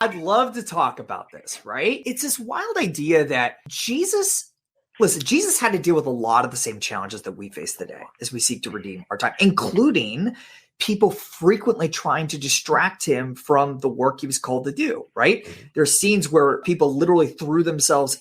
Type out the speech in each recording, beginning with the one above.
I'd love to talk about this, right? It's this wild idea that Jesus had to deal with a lot of the same challenges that we face today as we seek to redeem our time, including people frequently trying to distract him from the work he was called to do, right? There's scenes where people literally threw themselves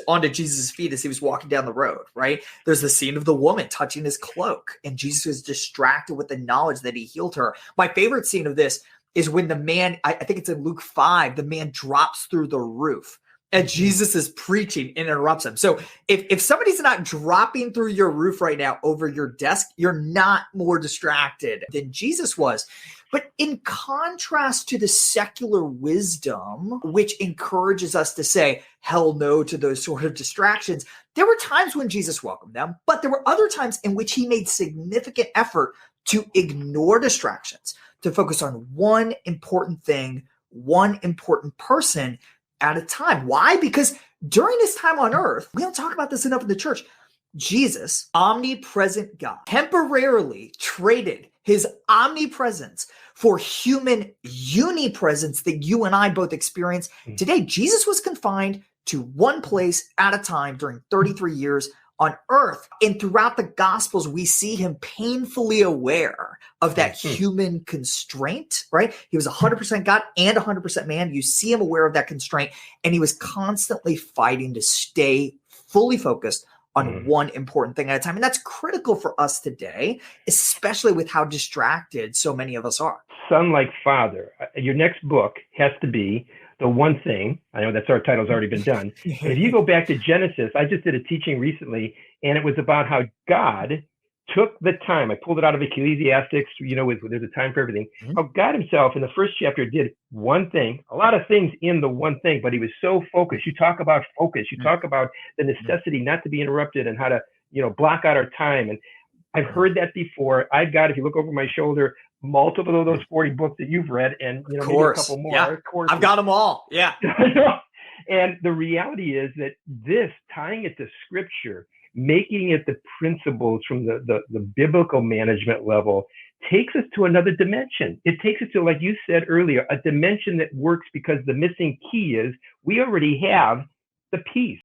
onto Jesus' feet as he was walking down the road, right? There's the scene of the woman touching his cloak, and Jesus was distracted with the knowledge that he healed her. My favorite scene of this is when the man, I think it's in Luke 5, the man drops through the roof and Jesus is preaching and interrupts him. So if somebody's not dropping through your roof right now over your desk, you're not more distracted than Jesus was. But in contrast to the secular wisdom, which encourages us to say hell no to those sort of distractions, there were times when Jesus welcomed them, but there were other times in which he made significant effort to ignore distractions, to focus on one important thing, one important person at a time. Why? Because during his time on earth, we don't talk about this enough in the church, Jesus, omnipresent God, temporarily traded his omnipresence for human unipresence that you and I both experience today. Jesus was confined to one place at a time during 33 years on earth. And throughout the Gospels, we see him painfully aware of that human constraint, right? He was 100% God and 100% man. You see him aware of that constraint, and he was constantly fighting to stay fully focused on one important thing at a time. And that's critical for us today, especially with how distracted so many of us are. Son like father. Your next book has to be The One Thing. I know that's our title's already been done. If you go back to Genesis, I just did a teaching recently, and it was about how God took the time. I pulled it out of Ecclesiastics, there's a time for everything. How God himself in the first chapter did one thing, a lot of things in the one thing, but he was so focused. You talk about focus. You talk about the necessity not to be interrupted and how to, block out our time. And I've heard that before. I've got, if you look over my shoulder, multiple of those 40 books that you've read, and maybe a couple more. Yeah. I've got them all. Yeah. And the reality is that this, tying it to scripture, making it the principles from the biblical management level, takes us to another dimension. It takes us to, like you said earlier, a dimension that works because the missing key is we already have the peace.